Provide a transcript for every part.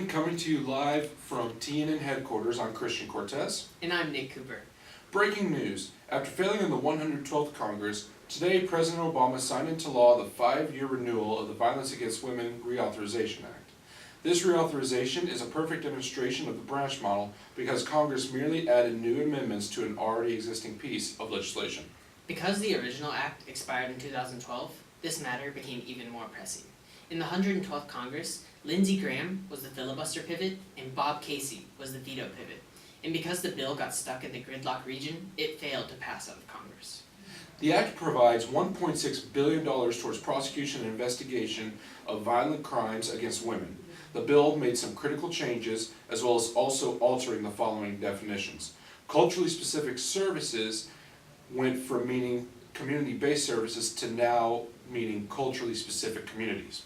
coming to you live from TNN headquarters. I'm Christian Cortez. And I'm Nick Cooper. Breaking news. After failing in the 112th Congress, today President Obama signed into law the 5-year renewal of the Violence Against Women Reauthorization Act. This reauthorization is a perfect demonstration of the branch model because Congress merely added new amendments to an already existing piece of legislation. Because the original act expired in 2012, this matter became even more pressing. In the 112th Congress, Lindsey Graham was the filibuster pivot and Bob Casey was the veto pivot. And because the bill got stuck in the gridlock region, it failed to pass out of Congress. The act provides $1.6 billion towards prosecution and investigation of violent crimes against women. The bill made some critical changes, as well as also altering the following definitions. Culturally specific services went from meaning community-based services to now meaning culturally specific communities.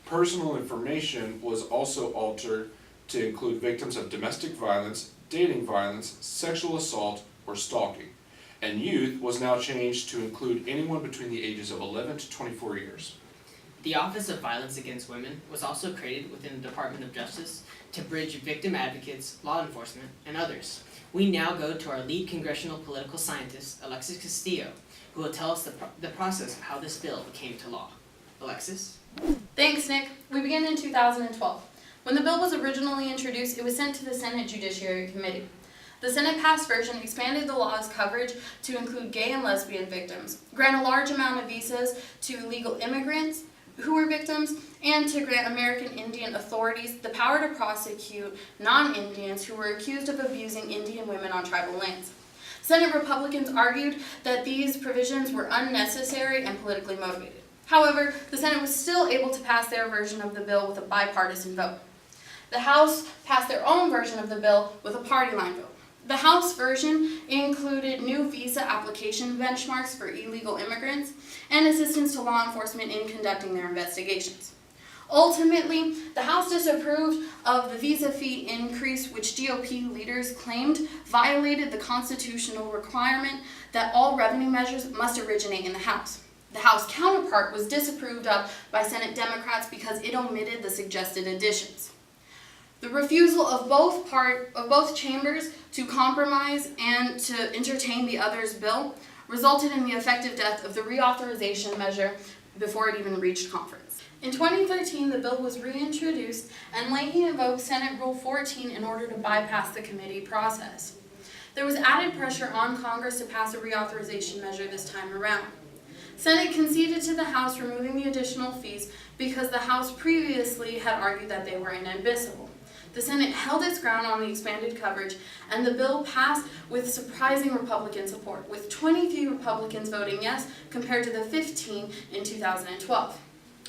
Personal information was also altered to include victims of domestic violence, dating violence, sexual assault, or stalking. And youth was now changed to include anyone between the ages of 11 to 24 years. The Office of Violence Against Women was also created within the Department of Justice to bridge victim advocates, law enforcement, and others. We now go to our lead congressional political scientist, Alexis Castillo, who will tell us the process of how this bill became to law. Alexis? Thanks, Nick. We begin in 2012. When the bill was originally introduced, it was sent to the Senate Judiciary Committee. The Senate-passed version expanded the law's coverage to include gay and lesbian victims, grant a large amount of visas to illegal immigrants who were victims, and to grant American Indian authorities the power to prosecute non-Indians who were accused of abusing Indian women on tribal lands. Senate Republicans argued that these provisions were unnecessary and politically motivated. However, the Senate was still able to pass their version of the bill with a bipartisan vote. The House passed their own version of the bill with a party line vote. The House version included new visa application benchmarks for illegal immigrants and assistance to law enforcement in conducting their investigations. Ultimately, the House disapproved of the visa fee increase, which GOP leaders claimed violated the constitutional requirement that all revenue measures must originate in the House. The House counterpart was disapproved of by Senate Democrats because it omitted the suggested additions. The refusal of both chambers to compromise and to entertain the other's bill resulted in the effective death of the reauthorization measure before it even reached conference. In 2013, the bill was reintroduced, and Leahy invoked Senate Rule 14 in order to bypass the committee process. There was added pressure on Congress to pass a reauthorization measure this time around. Senate conceded to the House removing the additional fees because the House previously had argued that they were inadmissible. The Senate held its ground on the expanded coverage, and the bill passed with surprising Republican support, with 23 Republicans voting yes compared to the 15 in 2012.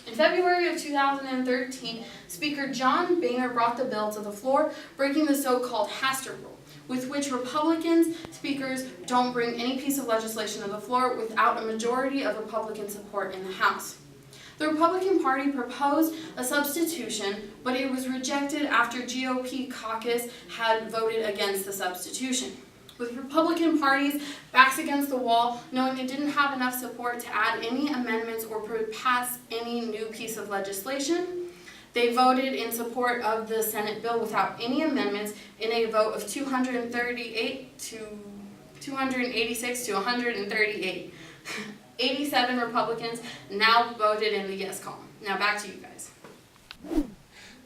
In February of 2013, Speaker John Boehner brought the bill to the floor, breaking the so-called Hastert Rule, with which Republican speakers don't bring any piece of legislation to the floor without a majority of Republican support in the House. The Republican Party proposed a substitution, but it was rejected after GOP caucus had voted against the substitution. With Republican parties backs against the wall, knowing they didn't have enough support to add any amendments or pass any new piece of legislation, they voted in support of the Senate bill without any amendments in a vote of 286 to 138. 87 Republicans now voted in the yes column. Now back to you guys.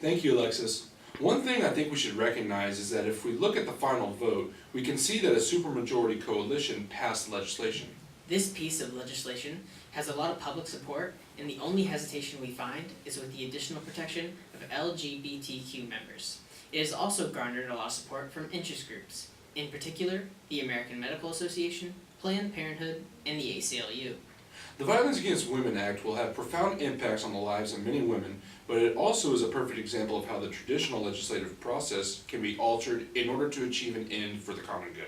Thank you, Alexis. One thing I think we should recognize is that if we look at the final vote, we can see that a supermajority coalition passed legislation. This piece of legislation has a lot of public support, and the only hesitation we find is with the additional protection of LGBTQ members. It has also garnered a lot of support from interest groups, in particular the American Medical Association, Planned Parenthood, and the ACLU. The Violence Against Women Act will have profound impacts on the lives of many women, but it also is a perfect example of how the traditional legislative process can be altered in order to achieve an end for the common good.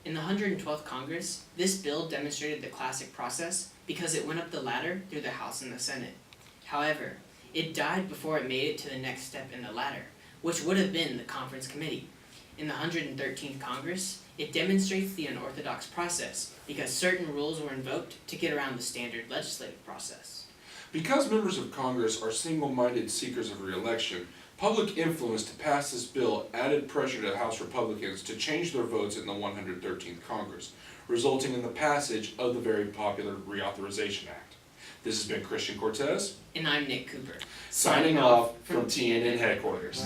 In the 112th Congress, this bill demonstrated the classic process because it went up the ladder through the House and the Senate. However, it died before it made it to the next step in the ladder, which would have been the conference committee. In the 113th Congress, it demonstrates the unorthodox process because certain rules were invoked to get around the standard legislative process. Because members of Congress are single-minded seekers of re-election, Public influence to pass this bill added pressure to House Republicans to change their votes in the 113th Congress, resulting in the passage of the very popular Reauthorization Act. This has been Christian Cortez, And I'm Nick Cooper. signing off from TNN headquarters.